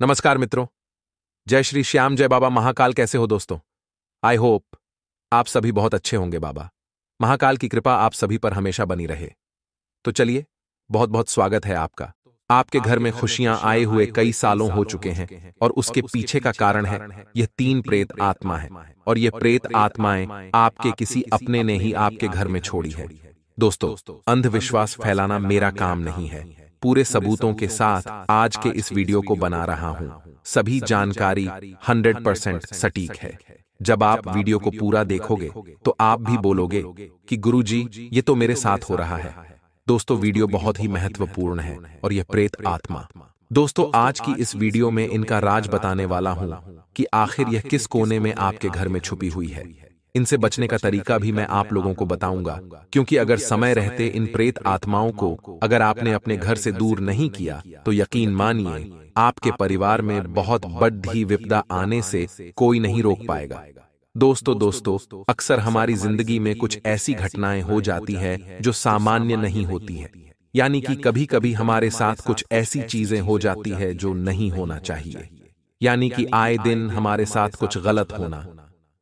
नमस्कार मित्रों। जय श्री श्याम, जय बाबा महाकाल। कैसे हो दोस्तों? आई होप आप सभी बहुत अच्छे होंगे। बाबा महाकाल की कृपा आप सभी पर हमेशा बनी रहे। तो चलिए, बहुत बहुत स्वागत है आपका। आपके घर में खुशियां आए हुए कई सालों हो चुके हैं और उसके पीछे का कारण है यह 3 प्रेत आत्मा है। और यह प्रेत आत्माएं आपके किसी अपने ने ही आपके घर में छोड़ी है। दोस्तों, अंधविश्वास फैलाना मेरा काम नहीं है। पूरे सबूतों के साथ आज के इस वीडियो को बना रहा हूं। सभी जानकारी 100% सटीक है। जब आप वीडियो को पूरा देखोगे तो आप भी बोलोगे कि गुरुजी, ये तो मेरे साथ हो रहा है। दोस्तों, वीडियो बहुत ही महत्वपूर्ण है और यह प्रेत आत्मा। दोस्तों, आज की इस वीडियो में इनका राज बताने वाला हूं कि आखिर यह किस कोने में आपके घर में छुपी हुई है। इनसे बचने का तरीका भी मैं आप लोगों को बताऊंगा, क्योंकि अगर समय रहते इन प्रेत आत्माओं को अगर आपने अपने घर से दूर नहीं किया तो यकीन मानिए आपके परिवार में बहुत बड़ी विपदा आने से कोई नहीं रोक पाएगा। दोस्तों, अक्सर हमारी जिंदगी में कुछ ऐसी घटनाएं हो जाती है जो सामान्य नहीं होती है। यानी कि कभी कभी हमारे साथ कुछ ऐसी चीजें हो जाती है जो नहीं होना चाहिए। यानी कि आए दिन हमारे साथ कुछ गलत होना,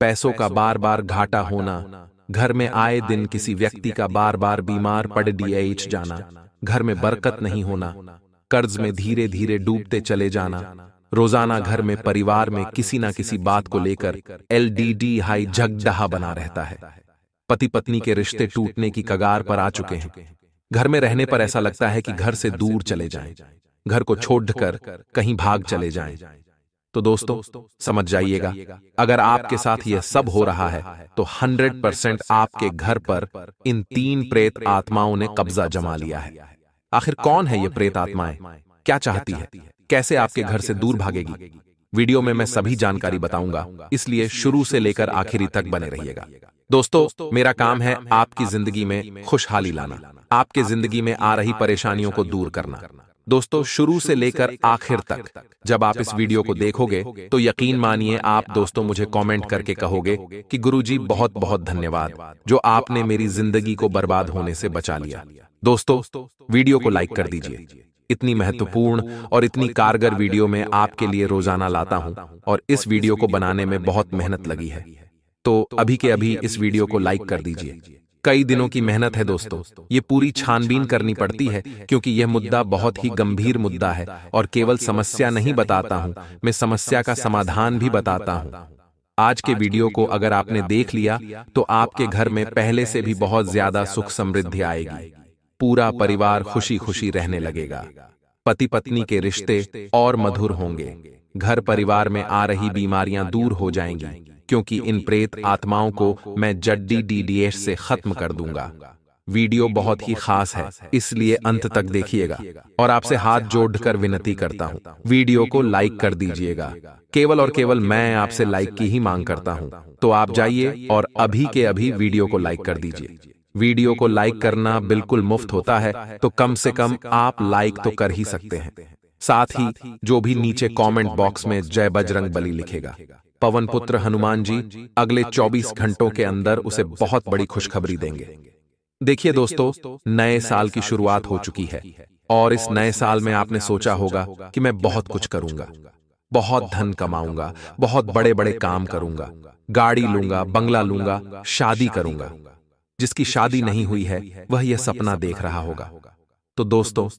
पैसों का बार बार घाटा होना, घर में आए दिन किसी व्यक्ति का बार बार बीमार पड़ डीएच जाना, घर में बरकत नहीं होना, कर्ज में धीरे धीरे डूबते चले जाना, रोजाना घर में परिवार में किसी ना किसी बात को लेकर एलडीडी हाई झगड़ा बना रहता है। पति पत्नी के रिश्ते टूटने की कगार पर आ चुके हैं। घर में रहने पर ऐसा लगता है कि घर से दूर चले जाएं, घर को छोड़कर कहीं भाग चले जाएं। तो दोस्तों, समझ जाइएगा, अगर आपके साथ यह सब हो रहा है तो 100% आपके घर पर इन 3 प्रेत आत्माओं ने कब्जा जमा लिया है। आखिर कौन है ये प्रेत आत्माएं, क्या चाहती है, कैसे आपके घर से दूर भागेगी? वीडियो में मैं सभी जानकारी बताऊंगा, इसलिए शुरू से लेकर आखिरी तक बने रहिएगा। दोस्तों, मेरा काम है आपकी जिंदगी में खुशहाली लाना, आपके जिंदगी में आ रही परेशानियों को दूर करना। दोस्तों, शुरू से लेकर आखिर तक जब आप इस वीडियो को देखोगे तो यकीन मानिए आप दोस्तों मुझे कमेंट करके कहोगे कि गुरुजी बहुत बहुत धन्यवाद जो आपने मेरी जिंदगी को बर्बाद होने से बचा लिया। दोस्तों, वीडियो को लाइक कर दीजिए। इतनी महत्वपूर्ण और इतनी कारगर वीडियो में आपके लिए रोजाना लाता हूं और इस वीडियो को बनाने में बहुत मेहनत लगी है। तो अभी के अभी इस वीडियो को लाइक कर दीजिए। कई दिनों की मेहनत है दोस्तों, ये पूरी छानबीन करनी पड़ती है क्योंकि यह मुद्दा बहुत ही गंभीर मुद्दा है और केवल समस्या नहीं बताता हूं, मैं समस्या का समाधान भी बताता हूं। आज के वीडियो को अगर आपने देख लिया तो आपके घर में पहले से भी बहुत ज्यादा सुख समृद्धि आएगी। पूरा परिवार खुशी खुशी रहने लगेगा। पति पत्नी के रिश्ते और मधुर होंगे। घर परिवार में आ रही बीमारियां दूर हो जाएंगी, क्योंकि इन प्रेत आत्माओं को मैं जड्डी डीडीएस से खत्म कर दूंगा। वीडियो बहुत ही खास है, इसलिए अंत तक देखिएगा और आपसे हाथ जोड़कर विनती करता हूं, वीडियो को लाइक कर दीजिएगा। केवल और केवल मैं आपसे लाइक की ही मांग करता हूं। तो आप जाइए और अभी के अभी वीडियो को लाइक कर दीजिए। वीडियो को लाइक करना बिल्कुल मुफ्त होता है, तो कम से कम आप लाइक तो कर ही सकते हैं। साथ ही जो भी नीचे कमेंट बॉक्स में जय बजरंग बली लिखेगा, पवन पुत्र हनुमान जी अगले 24 घंटों के अंदर उसे बहुत बड़ी खुशखबरी देंगे। देखिए दोस्तों, नए साल की शुरुआत हो चुकी है और इस नए साल में आपने सोचा होगा कि मैं बहुत कुछ करूंगा, बहुत धन कमाऊंगा, बहुत बड़े बड़े काम करूंगा, गाड़ी लूंगा, बंगला लूंगा, शादी करूंगा। जिसकी शादी नहीं हुई है वह यह सपना देख रहा होगा। तो दोस्तों,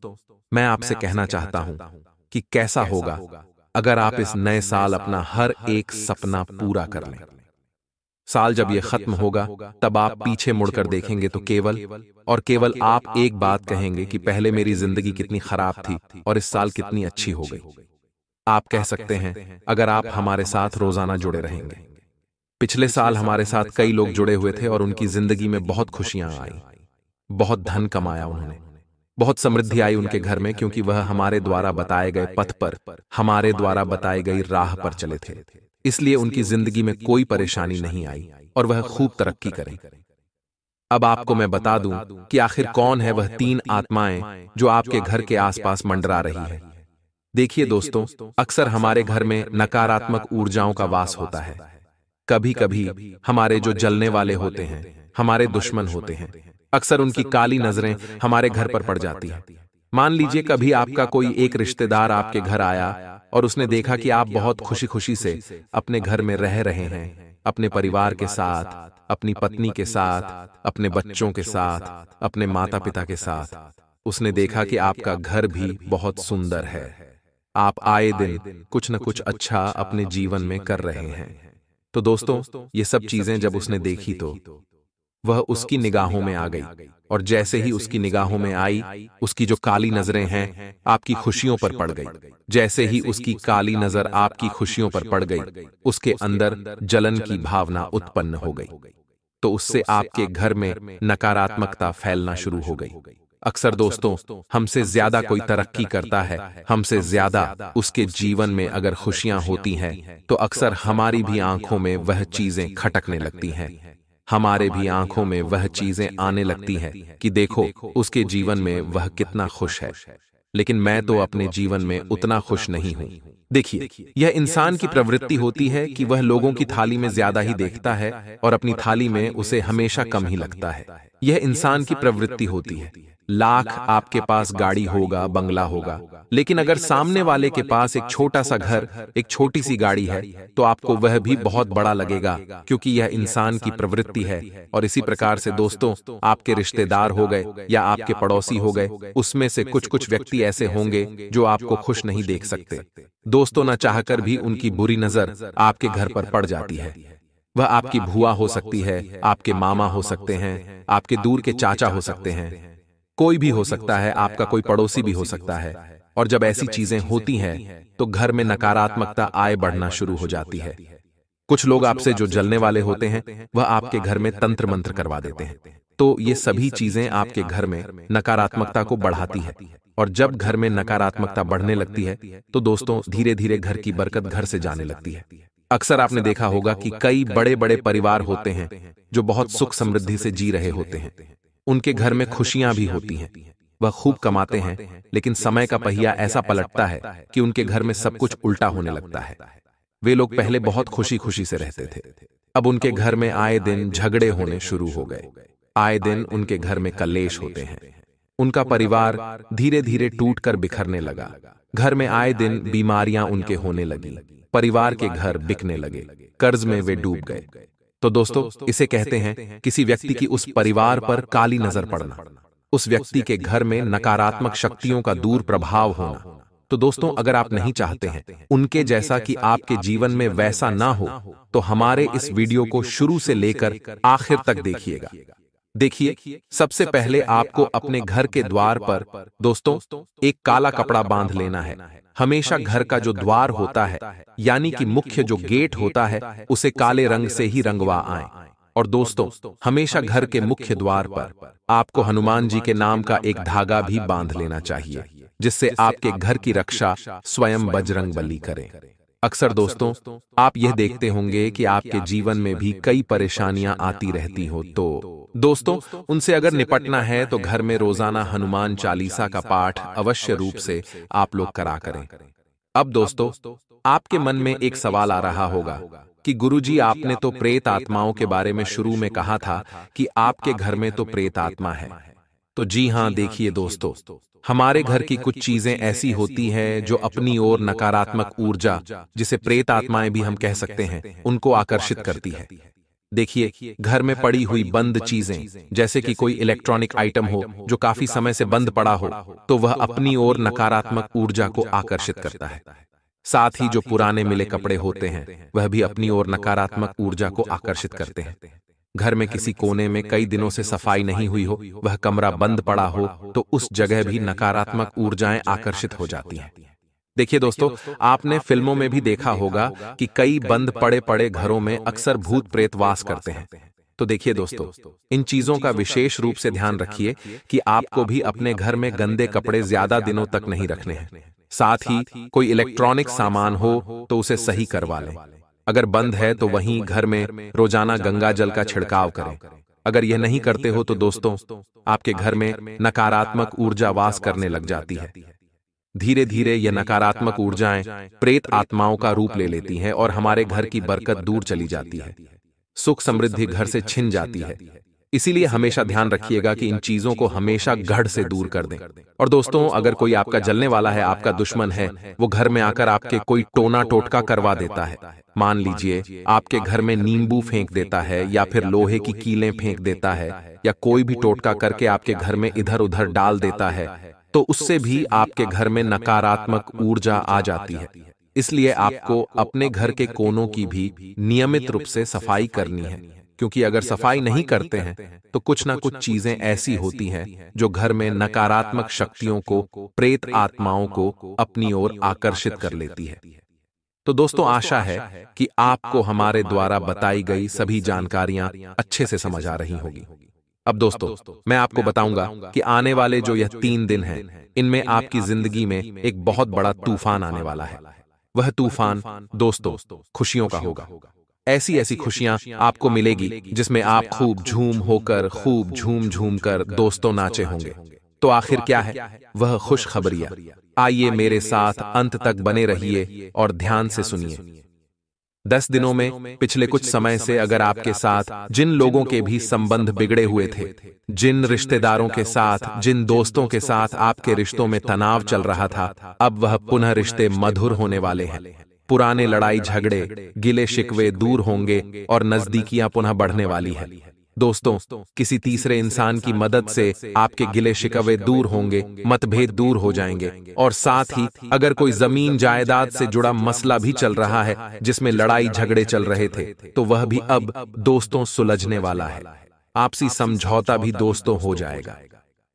मैं आपसे कहना चाहता हूं कि कैसा होगा अगर आप इस नए साल अपना हर एक सपना पूरा कर लें। साल जब यह खत्म होगा तब आप पीछे मुड़कर देखेंगे तो केवल और केवल आप एक बात कहेंगे कि पहले मेरी जिंदगी कितनी खराब थी और इस साल कितनी अच्छी हो गई। आप कह सकते हैं अगर आप हमारे साथ रोजाना जुड़े रहेंगे। पिछले साल हमारे साथ कई लोग जुड़े हुए थे और उनकी जिंदगी में बहुत खुशियां आई, बहुत धन कमाया उन्होंने, बहुत समृद्धि आई उनके घर में, क्योंकि वह हमारे द्वारा बताए गए पथ पर, हमारे द्वारा बताई गई राह पर चले थे। इसलिए उनकी जिंदगी में कोई परेशानी नहीं आई और वह खूब तरक्की करें। अब आपको मैं बता दूं कि आखिर कौन है वह 3 आत्माएं जो आपके घर के आसपास मंडरा रही है। देखिए दोस्तों, अक्सर हमारे घर में नकारात्मक ऊर्जाओं का वास होता है। कभी कभी हमारे जो जलने वाले होते हैं, हमारे दुश्मन होते हैं, अक्सर उनकी काली नजरें हमारे घर पर पड़ जाती हैं। मान लीजिए कभी आपका कोई एक रिश्तेदार आपके घर आया और उसने देखा कि आप बहुत खुशी खुशी से अपने घर में रह रहे हैं, अपने परिवार के साथ, अपनी पत्नी के साथ, अपने बच्चों के साथ, अपने माता पिता के साथ। उसने देखा कि आपका घर भी बहुत सुंदर है। आप आए दिन कुछ न कुछ अच्छा अपने जीवन में कर रहे हैं। तो दोस्तों, ये सब चीजें जब उसने देखी तो वह उसकी निगाहों में आ गई, और जैसे ही उसकी निगाहों में आई, उसकी जो काली नजरें हैं आपकी खुशियों पर पड़ गई। जैसे ही उसकी काली नजर आपकी खुशियों पर पड़ गई, उसके अंदर जलन की भावना उत्पन्न हो गई। तो उससे आपके घर में नकारात्मकता फैलना शुरू हो गई। अक्सर दोस्तों, हमसे ज्यादा कोई तरक्की करता है, हमसे ज्यादा उसके जीवन में अगर खुशियां होती हैं, तो अक्सर हमारी भी आंखों में वह चीजें खटकने लगती हैं। हमारे भी आंखों में वह चीजें आने लगती हैं कि देखो उसके जीवन में वह कितना खुश है, लेकिन मैं तो अपने जीवन में उतना खुश नहीं हूं। देखिए, यह इंसान की प्रवृत्ति होती है कि वह लोगों की थाली में ज्यादा ही देखता है और अपनी थाली में उसे हमेशा कम ही लगता है। यह इंसान की प्रवृत्ति होती है। लाख आपके पास गाड़ी होगा, बंगला होगा, लेकिन अगर सामने वाले के पास एक छोटा सा घर, एक छोटी सी गाड़ी है, तो आपको वह भी बहुत बड़ा लगेगा, क्योंकि यह इंसान की प्रवृत्ति है। और इसी प्रकार से दोस्तों, आपके रिश्तेदार हो गए या आपके पड़ोसी हो गए, उसमें से कुछ कुछ व्यक्ति ऐसे होंगे जो आपको खुश नहीं देख सकते। दोस्तों, न चाहकर भी उनकी बुरी नजर आपके घर पर पड़ जाती है। वह आपकी भूआ हो सकती है, आपके मामा हो सकते हैं, आपके दूर के चाचा हो सकते हैं, कोई भी हो सकता है, आपका कोई पड़ोसी भी हो सकता है। और जब ऐसी चीजें होती हैं तो घर में नकारात्मकता आए बढ़ना शुरू हो जाती है। कुछ लोग आपसे जो जलने वाले होते हैं, वह आपके घर में तंत्र मंत्र करवा देते हैं। तो ये सभी चीजें आपके घर में नकारात्मकता को बढ़ाती है। और जब घर में नकारात्मकता बढ़ने लगती है, तो दोस्तों धीरे धीरे घर की बरकत घर से जाने लगती है। अक्सर आपने देखा होगा कि कई बड़े बड़े परिवार होते हैं जो बहुत सुख समृद्धि से जी रहे होते हैं। उनके घर में खुशियां भी होती हैं, वह खूब कमाते हैं, लेकिन समय का पहिया ऐसा पलटता है कि उनके घर में सब कुछ उल्टा होने लगता है। वे लोग पहले बहुत खुशी खुशी से रहते थे, अब उनके घर में आए दिन झगड़े होने शुरू हो गए। आए दिन उनके घर में कलेश होते हैं। उनका परिवार धीरे धीरे टूट कर बिखरने लगा। घर में आए दिन बीमारियां उनके होने लगी, परिवार के घर बिकने लगे, कर्ज में वे डूब गए। तो दोस्तों, इसे कहते हैं किसी व्यक्ति की उस परिवार पर काली नजर पड़ना, उस व्यक्ति के घर में नकारात्मक शक्तियों का दूर प्रभाव होना। तो दोस्तों, अगर आप नहीं चाहते हैं उनके जैसा कि आपके जीवन में वैसा ना हो, तो हमारे इस वीडियो को शुरू से लेकर आखिर तक देखिएगा। देखिए, सबसे पहले आपको अपने घर के द्वार पर दोस्तों एक काला कपड़ा बांध लेना है। हमेशा घर का जो द्वार होता है, यानी कि मुख्य जो गेट होता है, उसे काले रंग से ही रंगवा आए। और दोस्तों, हमेशा घर के मुख्य द्वार पर आपको हनुमान जी के नाम का एक धागा भी बांध लेना चाहिए, जिससे आपके घर की रक्षा स्वयं बजरंगबली करे। अक्सर दोस्तों, आप यह देखते होंगे कि आपके जीवन में भी कई परेशानियां आती रहती हो, तो दोस्तों उनसे अगर निपटना है तो घर में रोजाना हनुमान चालीसा का पाठ अवश्य रूप से आप लोग करा करें। अब दोस्तों, आपके मन में एक सवाल आ रहा होगा कि गुरुजी, आपने तो प्रेत आत्माओं के बारे में शुरू में कहा था कि आपके घर में तो प्रेत आत्मा है। तो जी हां, देखिए दोस्तों, हमारे घर की कुछ चीजें ऐसी होती हैं जो अपनी ओर नकारात्मक ऊर्जा, जिसे प्रेत आत्माएं भी हम कह सकते हैं, उनको आकर्षित करती है। देखिए, घर में पड़ी हुई बंद चीजें, जैसे कि कोई इलेक्ट्रॉनिक आइटम हो जो काफी समय से बंद पड़ा हो, तो वह अपनी ओर नकारात्मक ऊर्जा को आकर्षित करता है। साथ ही जो पुराने मिले कपड़े होते हैं, वह भी अपनी ओर नकारात्मक ऊर्जा को आकर्षित करते हैं। घर में किसी कोने में कई दिनों से सफाई नहीं हुई हो, वह कमरा बंद पड़ा हो, तो उस जगह भी नकारात्मक ऊर्जाएं आकर्षित हो जाती हैं। देखिए दोस्तों, आपने फिल्मों में भी देखा होगा कि कई बंद पड़े पड़े घरों में अक्सर भूत प्रेत वास करते हैं। तो देखिए दोस्तों, इन चीजों का विशेष रूप से ध्यान रखिए कि आपको भी अपने घर में गंदे कपड़े ज्यादा दिनों तक नहीं रखने हैं। साथ ही कोई इलेक्ट्रॉनिक सामान हो तो उसे सही करवा लें। अगर बंद है तो वहीं घर में रोजाना गंगा जल का छिड़काव करें। अगर यह नहीं करते हो तो दोस्तों, आपके घर में नकारात्मक ऊर्जा वास करने लग जाती है। धीरे धीरे यह नकारात्मक ऊर्जाएं प्रेत आत्माओं का रूप ले लेती हैं और हमारे घर की बरकत दूर चली जाती है। सुख समृद्धि घर से छिन जाती है। इसीलिए हमेशा ध्यान रखिएगा कि इन चीजों को हमेशा गढ़ से दूर कर दें। और दोस्तों, अगर कोई आपका जलने वाला है, आपका दुश्मन है, वो घर में आकर आपके कोई टोना टोटका करवा देता है, मान लीजिए आपके घर में नींबू फेंक देता है या फिर लोहे की कीलें फेंक देता है या कोई भी टोटका करके आपके घर में इधर उधर डाल देता है, तो उससे भी आपके घर में नकारात्मक ऊर्जा आ जाती है। इसलिए आपको अपने घर के कोनों की भी नियमित रूप से सफाई करनी है, क्योंकि अगर सफाई नहीं करते हैं तो कुछ ना कुछ चीजें ऐसी होती हैं जो घर में नकारात्मक शक्तियों को, प्रेत आत्माओं को अपनी ओर आकर्षित कर लेती है। तो दोस्तों, आशा है कि आपको हमारे द्वारा बताई गई सभी जानकारियां अच्छे से समझ आ रही होगी। अब दोस्तों, मैं आपको बताऊंगा कि आने वाले जो यह 3 दिन हैं, इनमें आपकी जिंदगी में एक बहुत बड़ा तूफान आने वाला है। वह तूफान दोस्तों खुशियों का होगा। ऐसी ऐसी खुशियां आपको मिलेगी जिसमें आप खूब झूम होकर, खूब झूम झूम कर दोस्तों नाचे होंगे। तो आखिर क्या है वह खुशखबरियां? आइए मेरे साथ अंत तक बने रहिए और ध्यान से सुनिए। 10 दिनों में पिछले कुछ समय से अगर आपके साथ जिन लोगों के भी संबंध बिगड़े हुए थे, जिन रिश्तेदारों के साथ, जिन दोस्तों के साथ आपके रिश्तों में तनाव चल रहा था, अब वह पुनः रिश्ते मधुर होने वाले हैं। पुराने लड़ाई झगड़े, गिले शिकवे दूर होंगे और नजदीकियां पुनः बढ़ने वाली है। दोस्तों, किसी तीसरे इंसान की मदद से आपके गिले शिकवे दूर होंगे, मतभेद दूर हो जाएंगे और साथ ही अगर कोई जमीन जायदाद से जुड़ा मसला भी चल रहा है जिसमें लड़ाई झगड़े चल रहे थे, तो वह भी अब दोस्तों सुलझने वाला है। आपसी समझौता भी दोस्तों हो जाएगा।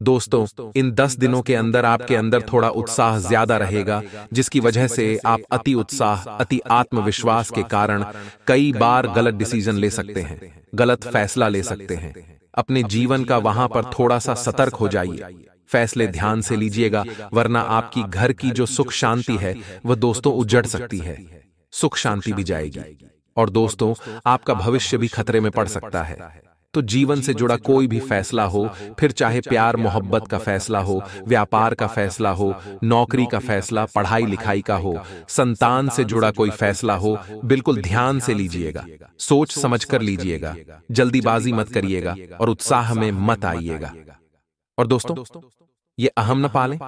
दोस्तों, इन 10 दिनों के अंदर आपके अंदर थोड़ा उत्साह ज्यादा रहेगा, जिसकी वजह से आप अति उत्साह, अति आत्मविश्वास के कारण कई बार गलत डिसीजन ले सकते हैं, गलत फैसला ले सकते हैं। अपने जीवन का वहां पर थोड़ा सा सतर्क हो जाइए, फैसले ध्यान से लीजिएगा, वरना आपकी घर की जो सुख शांति है वह दोस्तों उजड़ सकती है, सुख शांति भी जाएगी और दोस्तों आपका भविष्य भी खतरे में पड़ सकता है। तो जीवन से जुड़ा कोई भी फैसला हो, फिर चाहे प्यार मोहब्बत का फैसला हो, व्यापार का फैसला हो, नौकरी का फैसला, पढ़ाई लिखाई का हो, संतान से जुड़ा कोई फैसला हो, बिल्कुल ध्यान से लीजिएगा, सोच समझ कर लीजिएगा, जल्दीबाजी मत करिएगा और उत्साह में मत आइएगा। और दोस्तों, ये अहम न पालें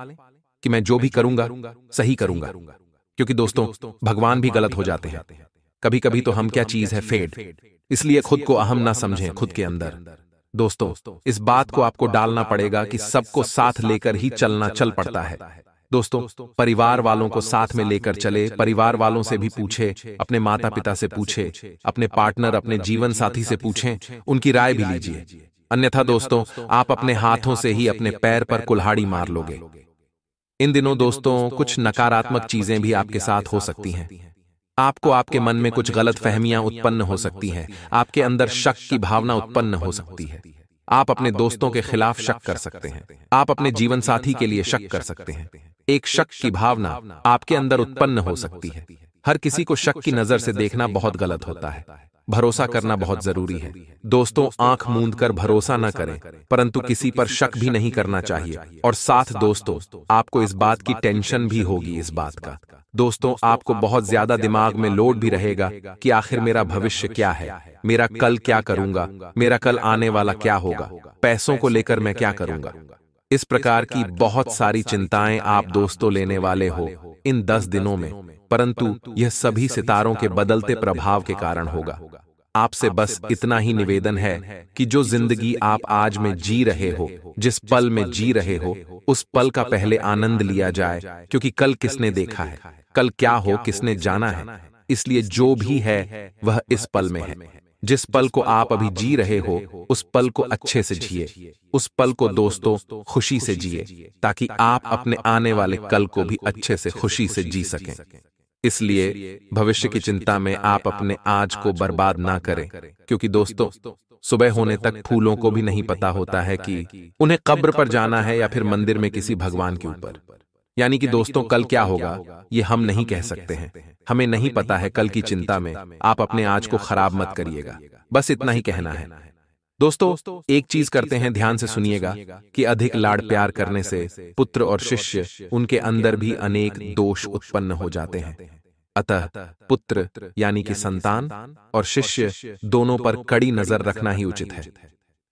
कि मैं जो भी करूंगा सही करूंगा, क्योंकि दोस्तों भगवान भी गलत हो जाते हैं। कभी कभी तो हम क्या चीज है, फेट। इसलिए खुद को अहम ना समझें खुद के अंदर। दोस्तों, इस बात को आपको डालना पड़ेगा कि सबको साथ लेकर ही चलना चल पड़ता है। दोस्तों, परिवार वालों को साथ में लेकर चले, परिवार वालों से भी पूछे, अपने माता पिता से पूछे, अपने पार्टनर, अपने जीवन साथी से पूछें, उनकी राय भी लीजिए। अन्यथा दोस्तों आप अपने हाथों से ही अपने पैर पर कुल्हाड़ी मार लोगे। इन दिनों दोस्तों कुछ नकारात्मक चीजें भी आपके साथ हो सकती हैं। आपको आपके मन में कुछ गलत फहमियां उत्पन्न हो सकती हैं, आपके अंदर शक की भावना उत्पन्न हो सकती है। आप अपने दोस्तों के खिलाफ शक कर सकते हैं, आप अपने जीवन साथी के लिए शक कर सकते हैं। एक शक की भावना आपके अंदर उत्पन्न हो सकती है। हर किसी को शक की नजर से देखना बहुत गलत होता है। भरोसा करना बहुत जरूरी है। दोस्तों, आंख मूंद कर भरोसा न करें, परंतु किसी पर शक भी नहीं करना चाहिए। और साथ दोस्तों आपको इस बात की टेंशन भी होगी, इस बात का दोस्तों आपको बहुत ज्यादा दिमाग में लोड भी रहेगा कि आखिर मेरा भविष्य क्या है, मेरा कल क्या करूंगा, मेरा कल आने वाला क्या होगा, पैसों को लेकर मैं क्या करूंगा। इस प्रकार की बहुत सारी चिंताएं आप दोस्तों लेने वाले हो इन 10 दिनों में, परंतु यह सभी सितारों के बदलते प्रभाव के कारण होगा। आपसे बस इतना ही निवेदन है कि जो जिंदगी आप आज में जी रहे हो, जिस पल में जी रहे हो, उस पल का पहले आनंद लिया जाए, क्योंकि कल किसने देखा है, कल क्या हो किसने जाना है। इसलिए जो भी है वह इस पल में है। जिस पल को आप अभी जी रहे हो उस पल को अच्छे से जिए, उस पल को दोस्तों खुशी से जिए, ताकि आप अपने आने वाले कल को भी अच्छे से खुशी से जी सकें। इसलिए भविष्य की चिंता में आप अपने आज को बर्बाद ना करें, क्योंकि दोस्तों सुबह होने तक फूलों को भी नहीं पता होता है कि उन्हें कब्र पर जाना है या फिर मंदिर में किसी भगवान के ऊपर। यानी कि दोस्तों कल क्या होगा ये हम नहीं कह सकते हैं, हमें नहीं पता है। कल की चिंता में आप अपने आज को खराब मत करिएगा, बस इतना ही कहना है। दोस्तों एक चीज करते हैं, ध्यान से सुनिएगा कि अधिक लाड़ प्यार करने से पुत्र और शिष्य उनके अंदर भी अनेक दोष उत्पन्न हो जाते हैं। अतः पुत्र यानी कि संतान और शिष्य दोनों पर कड़ी नजर रखना ही उचित है।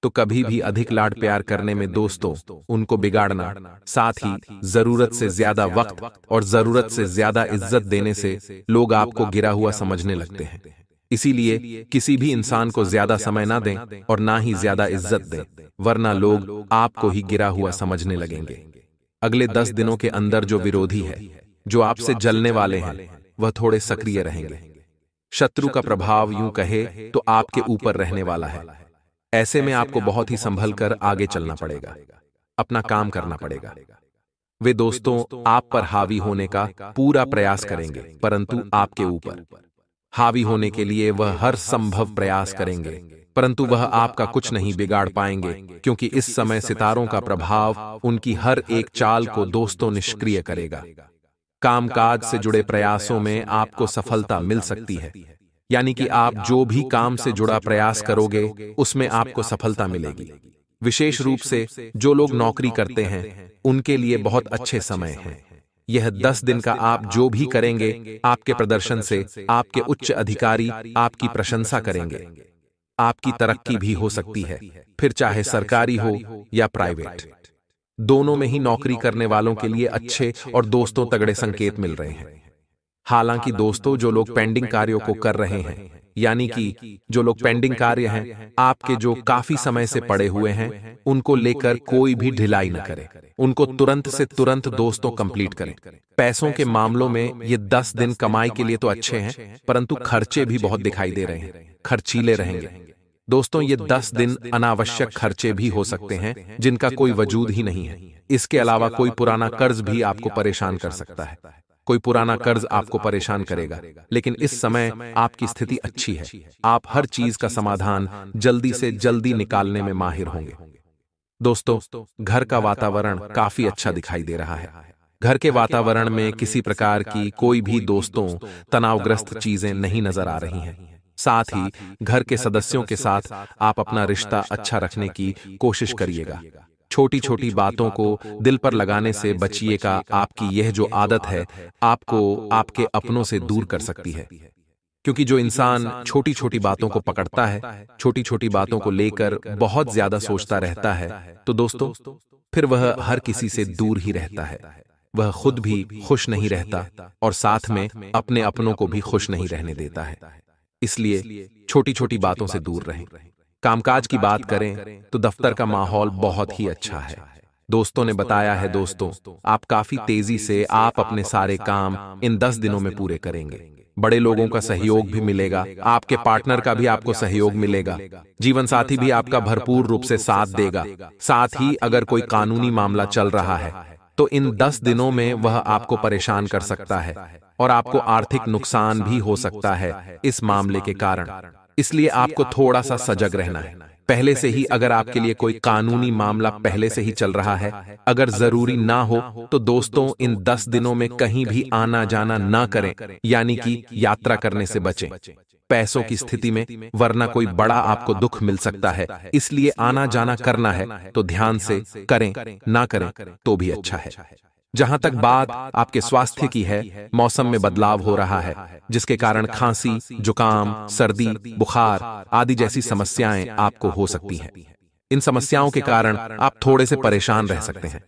तो कभी भी अधिक लाड प्यार करने में दोस्तों उनको बिगाड़ना, साथ ही जरूरत से ज्यादा वक्त और जरूरत से ज्यादा इज्जत देने से लोग आपको गिरा हुआ समझने लगते हैं। इसीलिए किसी भी इंसान को ज्यादा समय ना दें और ना ही ज्यादा इज्जत दें, वरना लोग आपको ही गिरा हुआ समझने लगेंगे। अगले 10 दिनों के अंदर जो विरोधी है, जो आपसे जलने वाले हैं, वह थोड़े सक्रिय रहेंगे। शत्रु का प्रभाव यूं कहे तो आपके ऊपर रहने वाला है। ऐसे में आपको बहुत ही संभल कर आगे चलना पड़ेगा, अपना काम करना पड़ेगा। वे दोस्तों आप पर हावी होने का पूरा प्रयास करेंगे, परंतु आपके ऊपर हावी होने के लिए वह हर संभव प्रयास करेंगे, परंतु वह आपका कुछ नहीं बिगाड़ पाएंगे, क्योंकि इस समय सितारों का प्रभाव उनकी हर एक चाल को दोस्तों निष्क्रिय करेगा। कामकाज से जुड़े प्रयासों में आपको सफलता मिल सकती है, यानी कि आप जो भी काम से जुड़ा प्रयास करोगे उसमें आपको सफलता मिलेगी। विशेष रूप से जो लोग नौकरी करते हैं उनके लिए बहुत अच्छे समय हैं। यह 10 दिन का आप जो भी करेंगे, आपके प्रदर्शन से आपके उच्च अधिकारी आपकी प्रशंसा करेंगे। आपकी तरक्की भी हो सकती है, फिर चाहे सरकारी हो या प्राइवेट। दोनों में ही नौकरी करने वालों के लिए अच्छे और दोस्तों तगड़े संकेत मिल रहे हैं। हालांकि दोस्तों जो लोग पेंडिंग कार्यों को कर रहे हैं, यानी कि जो लोग पेंडिंग कार्य हैं आपके जो काफी समय से पड़े हुए हैं, उनको लेकर कोई भी ढिलाई न करें। उनको तुरंत से तुरंत दोस्तों कंप्लीट करें। पैसों के मामलों में ये 10 दिन कमाई के लिए तो अच्छे हैं, परंतु खर्चे भी बहुत दिखाई दे रहे हैं, खर्चीले रहेंगे। दोस्तों ये 10 दिन अनावश्यक खर्चे भी हो सकते हैं जिनका कोई वजूद ही नहीं है। इसके अलावा कोई पुराना कर्ज भी आपको परेशान कर सकता है। कोई पुराना कर्ज आपको परेशान करेगा, लेकिन इस समय आपकी स्थिति अच्छी है। आप हर चीज का समाधान जल्दी से जल्दी निकालने में माहिर होंगे। दोस्तों घर का वातावरण काफी अच्छा दिखाई दे रहा है। घर के वातावरण में किसी प्रकार की कोई भी दोस्तों तनावग्रस्त चीजें नहीं नजर आ रही हैं। साथ ही घर के सदस्यों के साथ आप अपना रिश्ता अच्छा रखने की कोशिश करिएगा। छोटी छोटी बातों को दिल पर लगाने से बचिएगा। आपकी यह जो आदत है आपको आपके अपनों से दूर कर सकती है, क्योंकि जो इंसान छोटी छोटी बातों को पकड़ता है, छोटी छोटी बातों को लेकर बहुत ज्यादा सोचता रहता है, तो दोस्तों फिर वह हर किसी से दूर ही रहता है। वह खुद भी खुश नहीं रहता और साथ में अपने अपनों को भी खुश नहीं रहने देता है। इसलिए छोटी छोटी बातों से दूर रहें। कामकाज की बात करें तो दफ्तर का माहौल बहुत ही अच्छा है। दोस्तों ने बताया है दोस्तों आप काफी तेजी से आप अपने सारे काम इन 10 दिनों में पूरे करेंगे। बड़े लोगों का सहयोग भी मिलेगा, आपके पार्टनर का भी आपको सहयोग मिलेगा, जीवन साथी भी आपका भरपूर रूप से साथ देगा। साथ ही अगर कोई कानूनी मामला चल रहा है तो इन 10 दिनों में वह आपको परेशान कर सकता है और आपको आर्थिक नुकसान भी हो सकता है इस मामले के कारण। इसलिए आपको थोड़ा सा सजग रहना है। पहले से ही अगर आपके लिए कोई कानूनी मामला पहले से ही चल रहा है, अगर जरूरी ना हो तो दोस्तों इन 10 दिनों में कहीं भी आना जाना ना करें, यानी कि यात्रा करने से बचें पैसों की स्थिति में, वरना कोई बड़ा आपको दुख मिल सकता है। इसलिए आना जाना करना है तो ध्यान से करें, ना करें तो भी अच्छा है। जहां तक बात आपके स्वास्थ्य की है, मौसम में बदलाव हो रहा है जिसके कारण खांसी, जुकाम, सर्दी, बुखार आदि जैसी समस्याएं आपको हो सकती हैं। इन समस्याओं के कारण आप थोड़े से परेशान रह सकते हैं।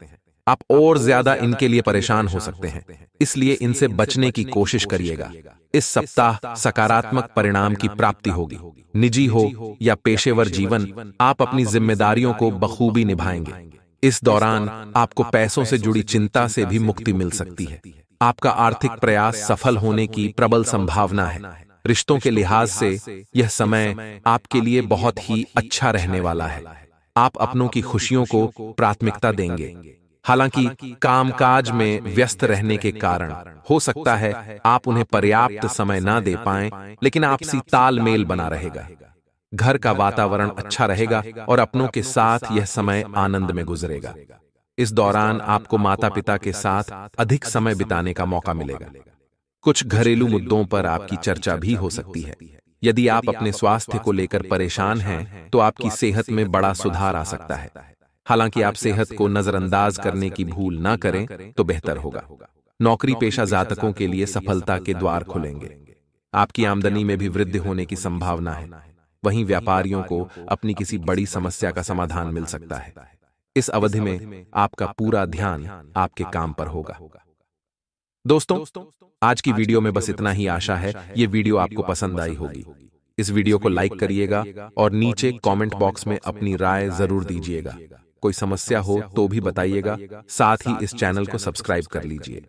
आप और ज्यादा इनके लिए परेशान हो सकते हैं, इसलिए इनसे बचने की कोशिश करिएगा। इस सप्ताह सकारात्मक परिणाम की प्राप्ति होगी। निजी हो या पेशेवर जीवन, आप अपनी जिम्मेदारियों को बखूबी निभाएंगे। इस दौरान आपको पैसों से जुड़ी चिंता से भी मुक्ति मिल सकती है। आपका आर्थिक प्रयास सफल होने की प्रबल संभावना है। रिश्तों के लिहाज से यह समय आपके लिए बहुत ही अच्छा रहने वाला है। आप अपनों की खुशियों को प्राथमिकता देंगे। हालांकि कामकाज में व्यस्त रहने के कारण हो सकता है आप उन्हें पर्याप्त समय ना दे पाएं, लेकिन आपसी तालमेल बना रहेगा। घर का वातावरण अच्छा रहेगा और अपनों के साथ यह समय आनंद में गुजरेगा। इस दौरान आपको माता पिता के साथ अधिक समय बिताने का मौका मिलेगा। कुछ घरेलू मुद्दों पर आपकी चर्चा भी हो सकती है। यदि आप अपने स्वास्थ्य को लेकर परेशान हैं तो आपकी सेहत में बड़ा सुधार आ सकता है। हालांकि आप सेहत को नजरअंदाज करने की भूल ना करें तो बेहतर होगा। नौकरी पेशा जातकों के लिए सफलता के द्वार खुलेंगे। आपकी आमदनी में भी वृद्धि होने की संभावना है। वहीं व्यापारियों को अपनी किसी बड़ी समस्या का समाधान मिल सकता है। इस अवधि में आपका पूरा ध्यान आपके काम पर होगा। दोस्तों, आज की वीडियो में बस इतना ही। आशा है ये वीडियो आपको पसंद आई होगी। इस वीडियो को लाइक करिएगा और नीचे कमेंट बॉक्स में अपनी राय जरूर दीजिएगा। कोई समस्या हो तो भी बताइएगा। साथ ही इस चैनल को सब्सक्राइब कर लीजिए।